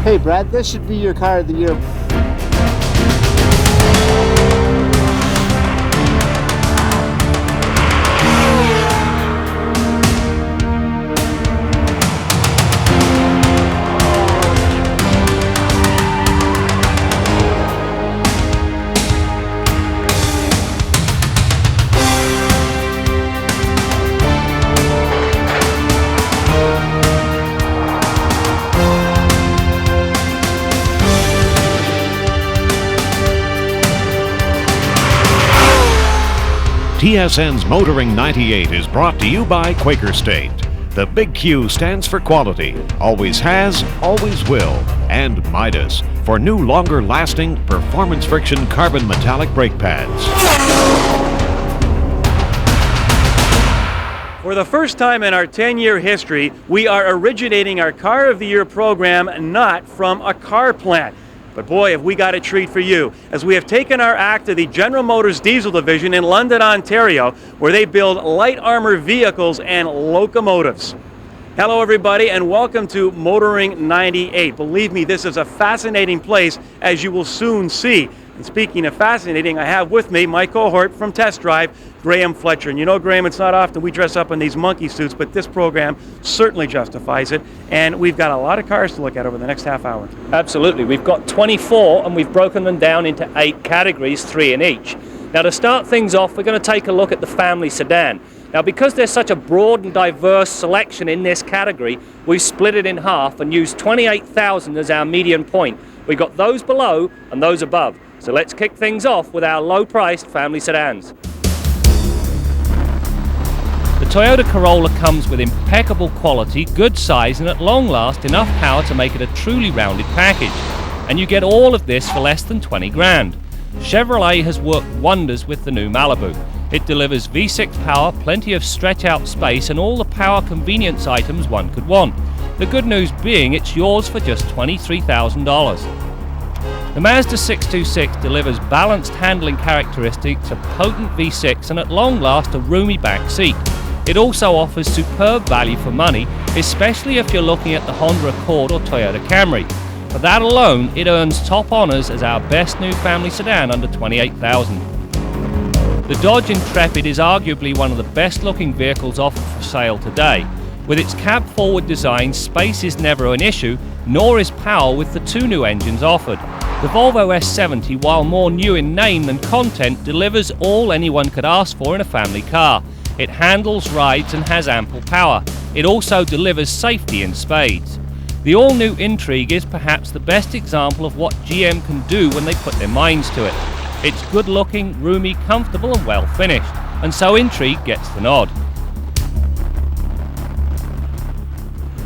Hey Brad, this should be your car of the year. TSN's Motoring 98 is brought to you by Quaker State. The big Q stands for quality, always has, always will, and Midas for new, longer-lasting, performance friction carbon metallic brake pads. For the first time in our 10-year history, we are originating our Car of the Year program not from a car plant. But boy, have we got a treat for you, as we have taken our act to the General Motors Diesel Division in London, Ontario, where they build light armor vehicles and locomotives. Hello everybody, and welcome to Motoring 98. Believe me, this is a fascinating place, as you will soon see. And speaking of fascinating, I have with me my cohort from Test Drive, Graham Fletcher. And you know, Graham, it's not often we dress up in these monkey suits, but this program certainly justifies it. And we've got a lot of cars to look at over the next half hour. Absolutely. We've got 24, and we've broken them down into 8 categories, 3 in each. Now, to start things off, we're going to take a look at the family sedan. Now, because there's such a broad and diverse selection in this category, we've split it in half and used 28,000 as our median point. We've got those below and those above. So let's kick things off with our low-priced family sedans. The Toyota Corolla comes with impeccable quality, good size, and at long last enough power to make it a truly rounded package. And you get all of this for less than 20 grand. Chevrolet has worked wonders with the new Malibu. It delivers V6 power, plenty of stretch-out space, and all the power convenience items one could want. The good news being it's yours for just $23,000. The Mazda 626 delivers balanced handling characteristics, a potent V6, and at long last a roomy back seat. It also offers superb value for money, especially if you're looking at the Honda Accord or Toyota Camry. For that alone, it earns top honors as our best new family sedan under $28,000. The Dodge Intrepid is arguably one of the best looking vehicles offered for sale today. With its cab-forward design, space is never an issue, nor is power with the 2 new engines offered. The Volvo S70, while more new in name than content, delivers all anyone could ask for in a family car. It handles, rides, and has ample power. It also delivers safety in spades. The all-new Intrigue is perhaps the best example of what GM can do when they put their minds to it. It's good-looking, roomy, comfortable, and well-finished, and so Intrigue gets the nod.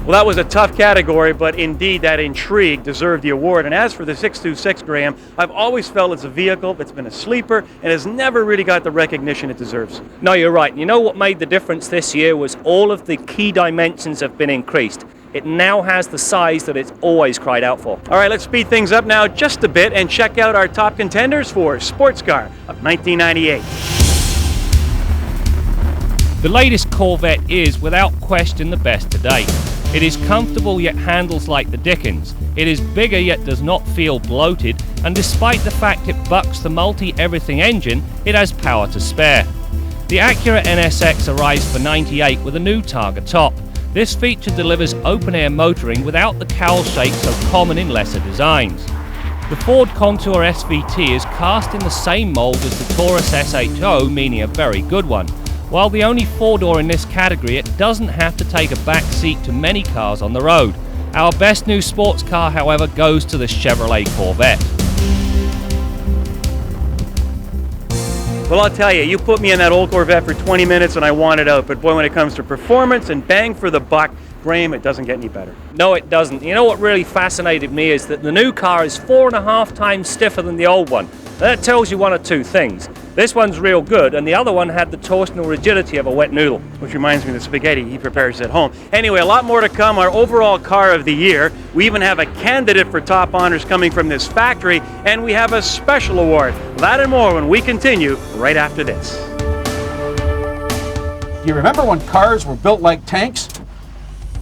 Well, that was a tough category, but indeed that Intrigue deserved the award. And as for the 626, Graham, I've always felt it's a vehicle that's been a sleeper and has never really got the recognition it deserves. No, you're right. You know what made the difference this year was all of the key dimensions have been increased. It now has the size that it's always cried out for. All right, let's speed things up now just a bit and check out our top contenders for Sports Car of 1998. The latest Corvette is, without question, the best to date. It is comfortable yet handles like the Dickens. It is bigger yet does not feel bloated, and despite the fact it bucks the multi-everything engine, it has power to spare. The Acura NSX arrives for $98 with a new Targa top. This feature delivers open-air motoring without the cowl shake so common in lesser designs. The Ford Contour SVT is cast in the same mold as the Taurus SHO, meaning a very good one. While the only 4-door in this category, it doesn't have to take a back seat to many cars on the road. Our best new sports car, however, goes to the Chevrolet Corvette. Well, I'll tell you, you put me in that old Corvette for 20 minutes and I want it out. But boy, when it comes to performance and bang for the buck, Graham, it doesn't get any better. No, it doesn't. You know what really fascinated me is that the new car is 4.5 times stiffer than the old one. That tells you one of two things. This one's real good, and the other one had the torsional rigidity of a wet noodle. Which reminds me of the spaghetti he prepares at home. Anyway, a lot more to come. Our overall car of the year. We even have a candidate for top honors coming from this factory, and we have a special award. That and more when we continue right after this. You remember when cars were built like tanks?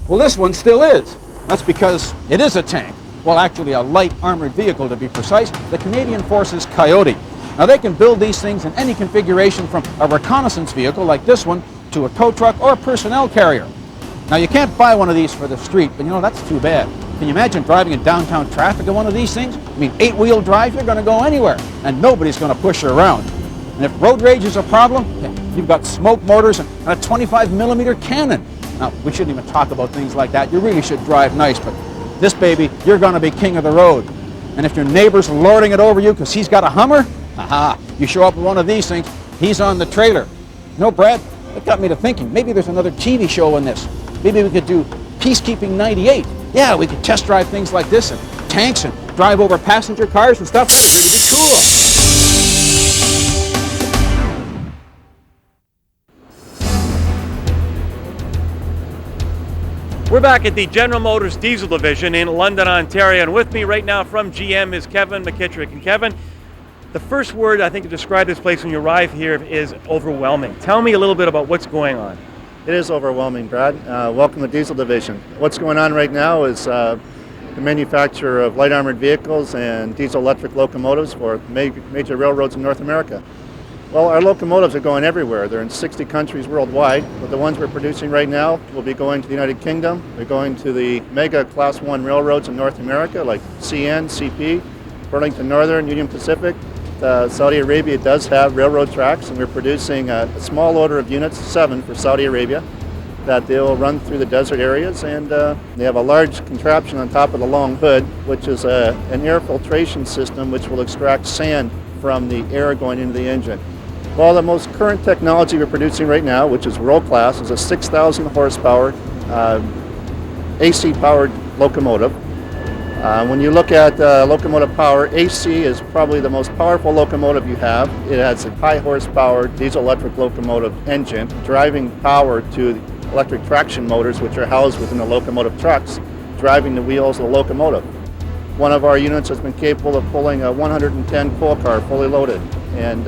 Well, this one still is. That's because it is a tank. well, actually a light armored vehicle to be precise, the Canadian Forces Coyote. Now they can build these things in any configuration from a reconnaissance vehicle like this one to a tow truck or a personnel carrier. Now you can't buy one of these for the street, but you know, that's too bad. Can you imagine driving in downtown traffic in one of these things? I mean, 8-wheel drive, you're going to go anywhere, and nobody's going to push you around. And if road rage is a problem, you've got smoke motors and a 25mm cannon. Now, we shouldn't even talk about things like that. You really should drive nice, but this baby, you're going to be king of the road. And if your neighbor's lording it over you because he's got a Hummer, aha, you show up with one of these things, he's on the trailer. You know, Brad, that got me to thinking, maybe there's another TV show in this. Maybe we could do Peacekeeping 98. Yeah, we could test drive things like this and tanks and drive over passenger cars and stuff. That'd really be cool. We're back at the General Motors Diesel Division in London, Ontario, and with me right now from GM is Kevin McKittrick. And Kevin, the first word I think to describe this place when you arrive here is overwhelming. Tell me a little bit about what's going on. It is overwhelming, Brad. Welcome to Diesel Division. What's going on right now is the manufacture of light armored vehicles and diesel electric locomotives for major railroads in North America. Well, our locomotives are going everywhere. They're in 60 countries worldwide, but the ones we're producing right now will be going to the United Kingdom. They're going to the mega Class 1 railroads in North America like CN, CP, Burlington Northern, Union Pacific. Saudi Arabia does have railroad tracks, and we're producing a small order of units, 7 for Saudi Arabia, that they'll run through the desert areas, and they have a large contraption on top of the long hood, which is an air filtration system which will extract sand from the air going into the engine. Well, the most current technology we're producing right now, which is world class, is a 6,000 horsepower AC powered locomotive. When you look at locomotive power, AC is probably the most powerful locomotive you have. It has a high horsepower diesel electric locomotive engine, driving power to electric traction motors, which are housed within the locomotive trucks, driving the wheels of the locomotive. One of our units has been capable of pulling a 110 coal car fully loaded. And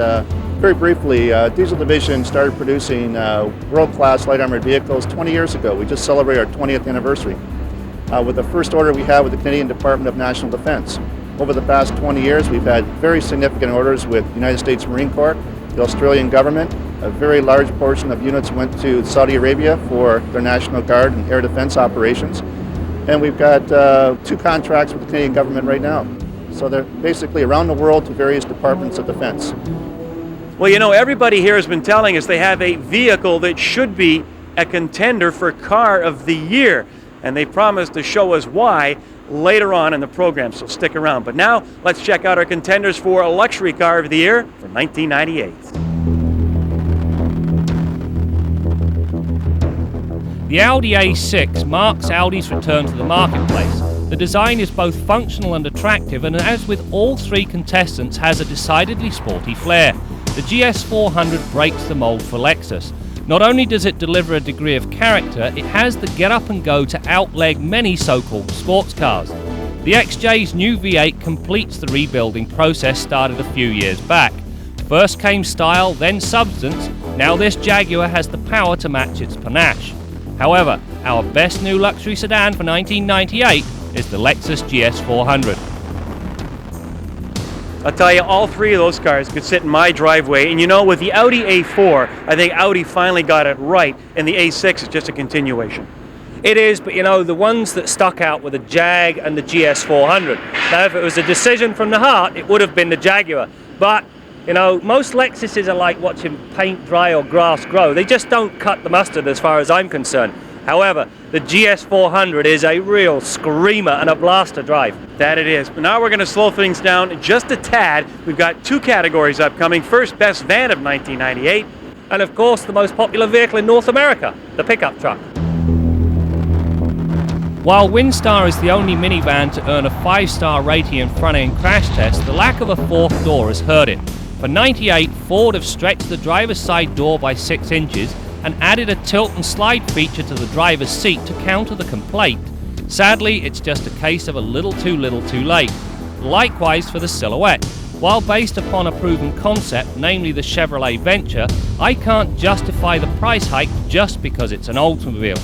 very briefly, Diesel Division started producing world-class light armored vehicles 20 years ago. We just celebrated our 20th anniversary with the first order we had with the Canadian Department of National Defence. Over the past 20 years, we've had very significant orders with the United States Marine Corps, the Australian government. A very large portion of units went to Saudi Arabia for their National Guard and air defense operations. And we've got 2 contracts with the Canadian government right now. So they're basically around the world to various departments of defense. Well, you know, everybody here has been telling us they have a vehicle that should be a contender for Car of the Year, and they promised to show us why later on in the program, so stick around. But now, let's check out our contenders for a luxury Car of the Year for 1998. The Audi A6 marks Audi's return to the marketplace. The design is both functional and attractive, and as with all 3 contestants, has a decidedly sporty flair. The GS400 breaks the mold for Lexus. Not only does it deliver a degree of character, it has the get up and go to outleg many so-called sports cars. The XJ's new V8 completes the rebuilding process started a few years back. First came style, then substance. Now this Jaguar has the power to match its panache. However, our best new luxury sedan for 1998 is the Lexus GS400. I'll tell you, all 3 of those cars could sit in my driveway, and you know, with the Audi A4, I think Audi finally got it right, and the A6 is just a continuation. It is, but you know, the ones that stuck out were the Jag and the GS400. Now, if it was a decision from the heart, it would have been the Jaguar. But, you know, most Lexuses are like watching paint dry or grass grow. They just don't cut the mustard as far as I'm concerned. However, the GS400 is a real screamer and a blast to drive. That it is. But now we're going to slow things down just a tad. We've got 2 categories upcoming. First, best van of 1998. And of course, the most popular vehicle in North America, the pickup truck. While Windstar is the only minivan to earn a 5-star rating in front-end crash tests, the lack of a 4th door has hurt it. For 98, Ford have stretched the driver's side door by 6 inches and added a tilt and slide feature to the driver's seat to counter the complaint. Sadly, it's just a case of a little too late. Likewise for the Silhouette. While based upon a proven concept, namely the Chevrolet Venture, I can't justify the price hike just because it's an automobile.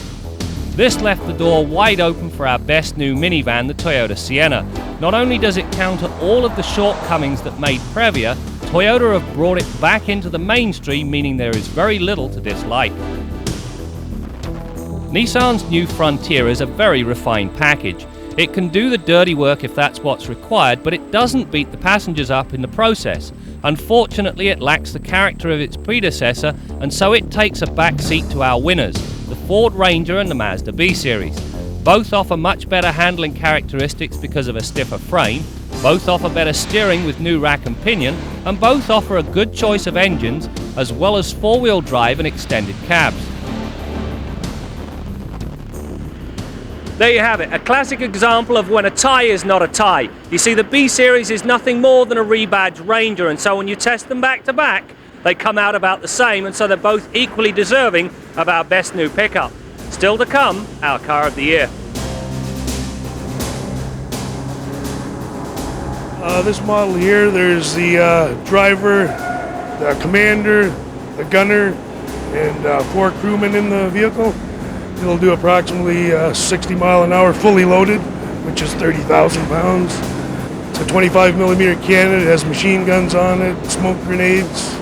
This left the door wide open for our best new minivan, the Toyota Sienna. Not only does it counter all of the shortcomings that made Previa, Toyota have brought it back into the mainstream, meaning there is very little to dislike. Nissan's new Frontier is a very refined package. It can do the dirty work if that's what's required, but it doesn't beat the passengers up in the process. Unfortunately, it lacks the character of its predecessor, and so it takes a back seat to our winners, the Ford Ranger and the Mazda B-Series. Both offer much better handling characteristics because of a stiffer frame, both offer better steering with new rack and pinion, and both offer a good choice of engines, as well as four-wheel drive and extended cabs. There you have it, a classic example of when a tie is not a tie. You see, the B-Series is nothing more than a rebadged Ranger, and so when you test them back to back, they come out about the same, and so they're both equally deserving of our best new pickup. Still to come, our car of the year. This model here, there's the driver, the commander, the gunner, and 4 crewmen in the vehicle. It'll do approximately 60 mile an hour fully loaded, which is 30,000 pounds. It's a 25mm cannon. It has machine guns on it, smoke grenades.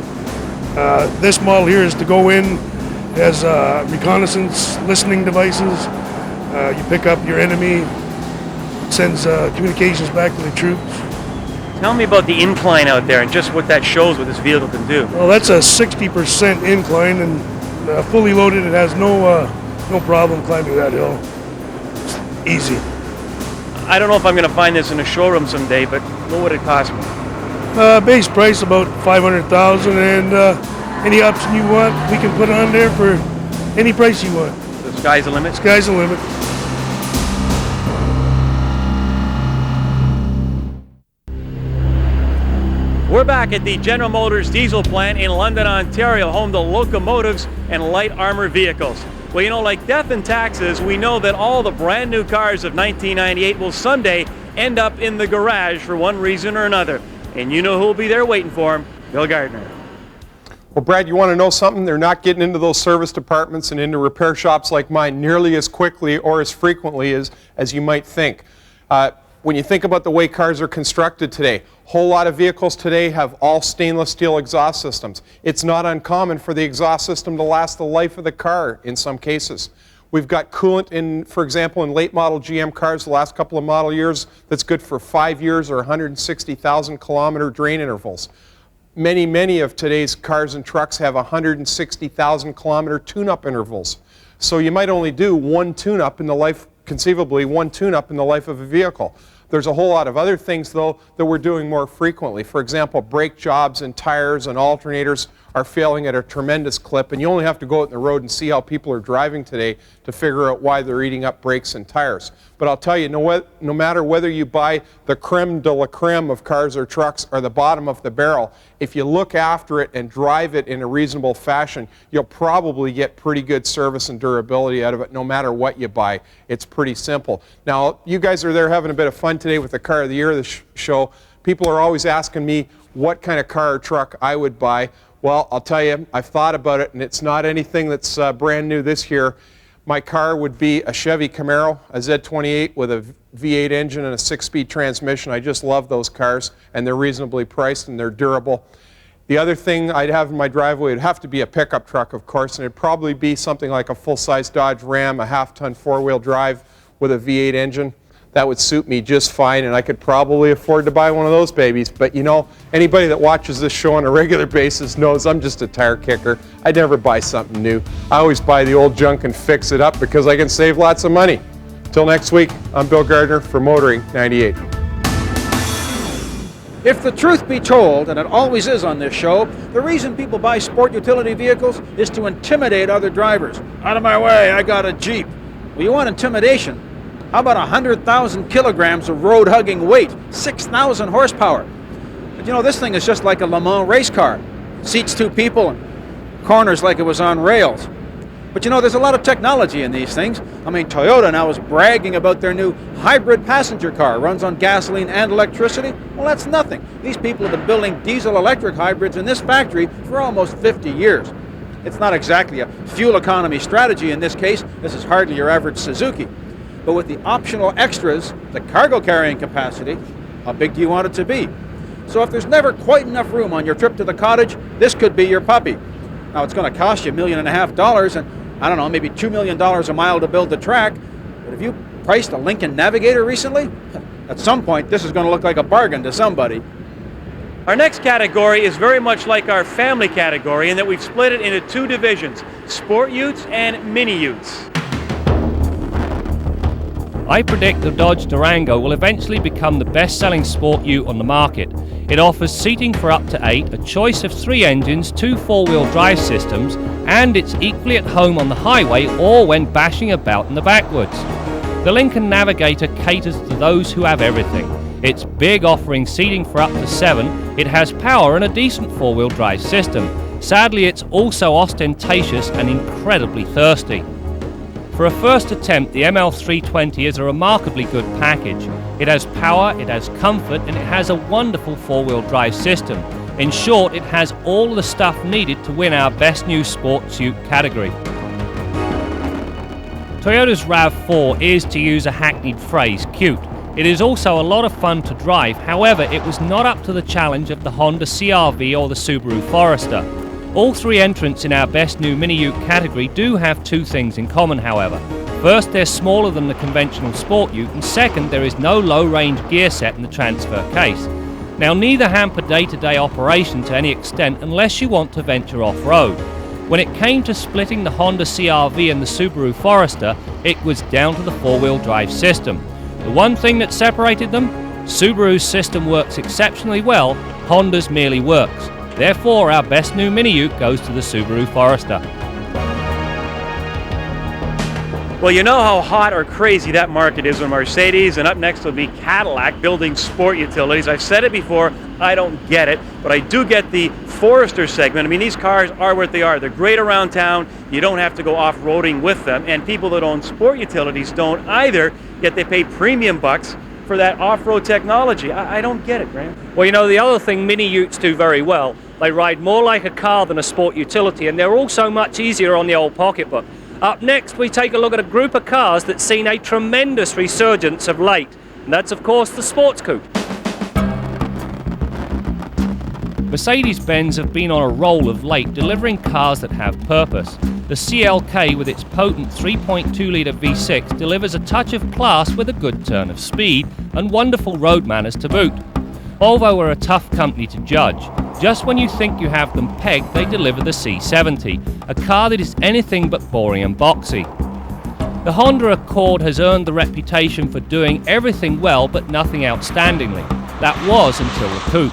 This model here is to go in. It has reconnaissance listening devices. You pick up your enemy. It sends communications back to the troops. Tell me about the incline out there and just what that shows what this vehicle can do. Well, that's a 60% incline, and fully loaded, it has no problem climbing that hill. It's easy. I don't know if I'm going to find this in a showroom someday, but what would it cost me? Base price about $500,000, and any option you want, we can put on there for any price you want. The sky's the limit? Sky's the limit. We're back at the General Motors diesel plant in London, Ontario, home to locomotives and light armored vehicles. Well, you know, like death and taxes, we know that all the brand new cars of 1998 will someday end up in the garage for one reason or another. And you know who will be there waiting for him? Bill Gardner. Well, Brad, you want to know something? They're not getting into those service departments and into repair shops like mine nearly as quickly or as frequently as you might think. When you think about the way cars are constructed today, a whole lot of vehicles today have all stainless steel exhaust systems. It's not uncommon for the exhaust system to last the life of the car in some cases. We've got coolant in, for example, in late model GM cars the last couple of model years that's good for 5 years or 160,000 kilometer drain intervals. Many of today's cars and trucks have 160,000 kilometer tune-up intervals. So you might only do one tune-up in the life, conceivably one tune-up in the life of a vehicle. There's a whole lot of other things, though, that we're doing more frequently. For example, brake jobs and tires and alternators are failing at a tremendous clip, and you only have to go out on the road and see how people are driving today to figure out why they're eating up brakes and tires. But I'll tell you, no matter whether you buy the creme de la creme of cars or trucks or the bottom of the barrel, if you look after it and drive it in a reasonable fashion, you'll probably get pretty good service and durability out of it no matter what you buy. It's pretty simple. Now, you guys are there having a bit of fun today with the Car of the Year of the show. People are always asking me what kind of car or truck I would buy. Well, I'll tell you, I've thought about it, and it's not anything that's brand new this year. My car would be a Chevy Camaro, a Z28 with a V8 engine and a 6-speed transmission. I just love those cars, and they're reasonably priced and they're durable. The other thing I'd have in my driveway would have to be a pickup truck, of course, and it'd probably be something like a full-size Dodge Ram, a half-ton four-wheel drive with a V8 engine. That would suit me just fine, and I could probably afford to buy one of those babies. But you know, anybody that watches this show on a regular basis knows I'm just a tire kicker. I never buy something new. I always buy the old junk and fix it up because I can save lots of money. Till next week, I'm Bill Gardner for Motoring 98. If the truth be told, and it always is on this show, the reason people buy sport utility vehicles is to intimidate other drivers. Out of my way, I got a Jeep. Well, you want intimidation? How about 100,000 kilograms of road-hugging weight, 6,000 horsepower? But you know, this thing is just like a Le Mans race car. Seats 2 people and corners like it was on rails. But you know, there's a lot of technology in these things. I mean, Toyota now is bragging about their new hybrid passenger car. Runs on gasoline and electricity. Well, that's nothing. These people have been building diesel-electric hybrids in this factory for almost 50 years. It's not exactly a fuel economy strategy in this case. This is hardly your average Suzuki. But with the optional extras, the cargo carrying capacity, how big do you want it to be? So if there's never quite enough room on your trip to the cottage, this could be your puppy. Now it's going to cost you $1.5 million, and I don't know, maybe $2 million a mile to build the track. But if you priced a Lincoln Navigator recently, at some point this is going to look like a bargain to somebody. Our next category is very much like our family category in that we've split it into two divisions, sport utes and mini utes. I predict the Dodge Durango will eventually become the best-selling sport ute on the market. It offers seating for up to 8, a choice of 3 engines, 2 4-wheel drive systems, and it's equally at home on the highway or when bashing about in the backwoods. The Lincoln Navigator caters to those who have everything. It's big, offering seating for up to 7, it has power and a decent 4-wheel drive system. Sadly, it's also ostentatious and incredibly thirsty. For a first attempt, the ML320 is a remarkably good package. It has power, it has comfort, and it has a wonderful 4-wheel drive system. In short, it has all the stuff needed to win our Best New Sports Ute category. Toyota's RAV4 is, to use a hackneyed phrase, cute. It is also a lot of fun to drive, however, it was not up to the challenge of the Honda CR-V or the Subaru Forester. All 3 entrants in our Best New Mini Ute category do have 2 things in common, however. First, they're smaller than the conventional Sport Ute, and second, there is no low-range gear set in the transfer case. Now, neither hamper day-to-day operation to any extent unless you want to venture off-road. When it came to splitting the Honda CR-V and the Subaru Forester, it was down to the 4-wheel drive system. The one thing that separated them? Subaru's system works exceptionally well, Honda's merely works. Therefore, our Best New Mini Ute goes to the Subaru Forester. Well, you know how hot or crazy that market is with Mercedes, and up next will be Cadillac building sport utilities. I've said it before, I don't get it, but I do get the Forester segment. I mean, these cars are what they are. They're great around town. You don't have to go off-roading with them, and people that own sport utilities don't either, yet they pay premium bucks for that off-road technology. I don't get it, Graham. Well, you know, the other thing mini utes do very well, they ride more like a car than a sport utility, and they're also much easier on the old pocketbook. Up next, we take a look at a group of cars that's seen a tremendous resurgence of late, and that's, of course, the sports coupe. Mercedes-Benz have been on a roll of late, delivering cars that have purpose. The CLK, with its potent 3.2-litre V6, delivers a touch of class with a good turn of speed and wonderful road manners to boot. Volvo are a tough company to judge. Just when you think you have them pegged, they deliver the C70, a car that is anything but boring and boxy. The Honda Accord has earned the reputation for doing everything well but nothing outstandingly. That was until the coupe.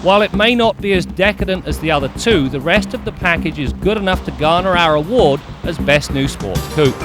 While it may not be as decadent as the other 2, the rest of the package is good enough to garner our award as Best New Sports Coupe.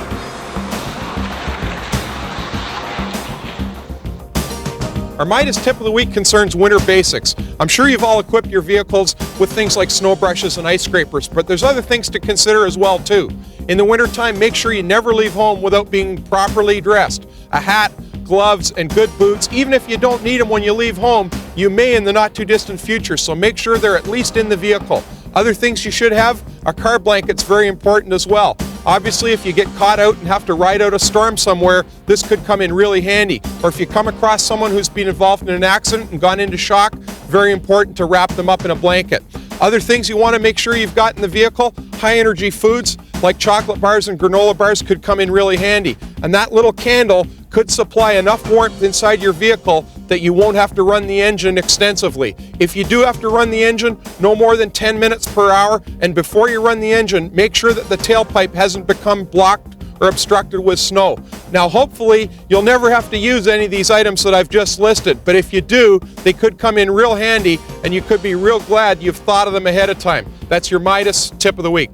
Our Midas tip of the week concerns winter basics. I'm sure you've all equipped your vehicles with things like snow brushes and ice scrapers, but there's other things to consider as well too. In the wintertime, make sure you never leave home without being properly dressed. A hat, gloves, and good boots. Even if you don't need them when you leave home, you may in the not too distant future, so make sure they're at least in the vehicle. Other things you should have, a car blanket's very important as well. Obviously, if you get caught out and have to ride out a storm somewhere, this could come in really handy. Or if you come across someone who's been involved in an accident and gone into shock, very important to wrap them up in a blanket. Other things you want to make sure you've got in the vehicle, high energy foods like chocolate bars and granola bars could come in really handy. And that little candle could supply enough warmth inside your vehicle that you won't have to run the engine extensively. If you do have to run the engine, no more than 10 minutes per hour, and before you run the engine, make sure that the tailpipe hasn't become blocked or obstructed with snow. Now hopefully you'll never have to use any of these items that I've just listed, but if you do, they could come in real handy and you could be real glad you've thought of them ahead of time. That's your Midas tip of the week.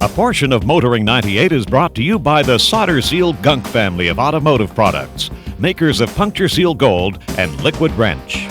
A portion of Motoring 98 is brought to you by the Solder Seal Gunk family of automotive products, makers of Puncture Seal Gold and Liquid Wrench.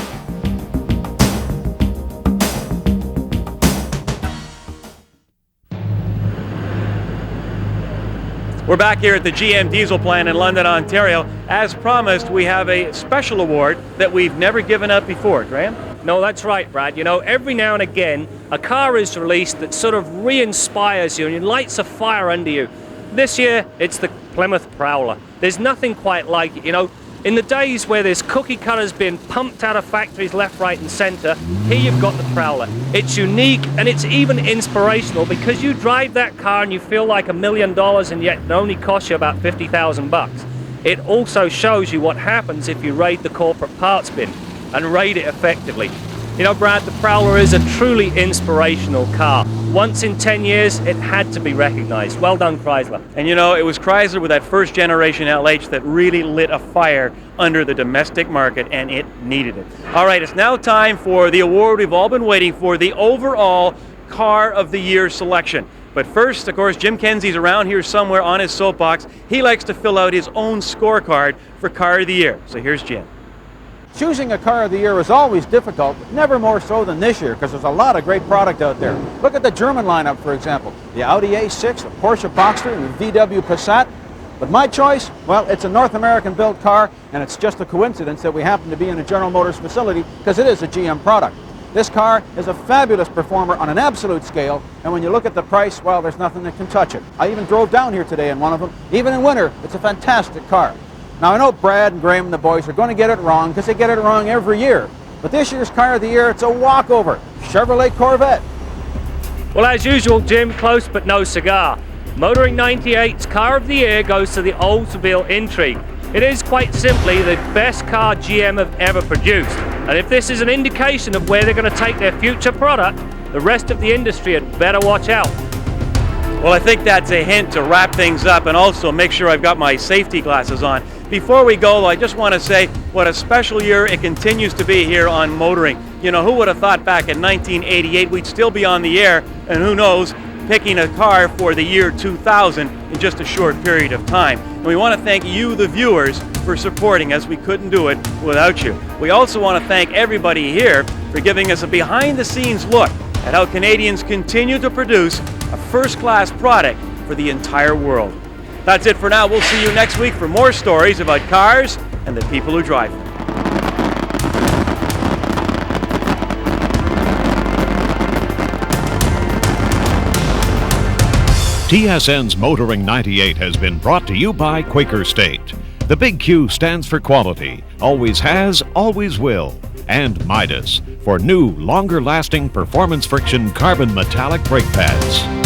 We're back here at the GM Diesel plant in London, Ontario. As promised, we have a special award that we've never given up before. Graham? No, that's right, Brad. You know, every now and again, a car is released that sort of re-inspires you and lights a fire under you. This year, it's the Plymouth Prowler. There's nothing quite like it, you know. In the days where there's cookie cutters being pumped out of factories left, right and centre, here you've got the Prowler. It's unique and it's even inspirational because you drive that car and you feel like $1 million and yet it only costs you about 50,000 bucks. It also shows you what happens if you raid the corporate parts bin and raid it effectively. You know, Brad, the Prowler is a truly inspirational car. Once in 10 years, it had to be recognized. Well done, Chrysler. And you know, it was Chrysler with that first generation LH that really lit a fire under the domestic market, and it needed it. All right, it's now time for the award we've all been waiting for, the overall Car of the Year selection. But first, of course, Jim Kenzie's around here somewhere on his soapbox. He likes to fill out his own scorecard for Car of the Year. So here's Jim. Choosing a car of the year is always difficult, but never more so than this year because there's a lot of great product out there. Look at the German lineup, for example. The Audi A6, the Porsche Boxster, and the VW Passat. But my choice, well, it's a North American built car, and it's just a coincidence that we happen to be in a General Motors facility because it is a GM product. This car is a fabulous performer on an absolute scale, and when you look at the price, well, there's nothing that can touch it. I even drove down here today in one of them. Even in winter, it's a fantastic car. Now, I know Brad and Graham and the boys are going to get it wrong because they get it wrong every year. But this year's Car of the Year, it's a walkover. Chevrolet Corvette. Well, as usual, Jim, close but no cigar. Motoring 98's Car of the Year goes to the Oldsmobile Intrigue. It is quite simply the best car GM have ever produced. And if this is an indication of where they're going to take their future product, the rest of the industry had better watch out. Well, I think that's a hint to wrap things up and also make sure I've got my safety glasses on. Before we go, I just want to say what a special year it continues to be here on Motoring. You know, who would have thought back in 1988 we'd still be on the air, and who knows, picking a car for the year 2000 in just a short period of time. And we want to thank you, the viewers, for supporting us. We couldn't do it without you. We also want to thank everybody here for giving us a behind-the-scenes look at how Canadians continue to produce a first-class product for the entire world. That's it for now. We'll see you next week for more stories about cars and the people who drive them. TSN's Motoring 98 has been brought to you by Quaker State. The big Q stands for quality, always has, always will. And Midas for new, longer-lasting performance friction carbon metallic brake pads.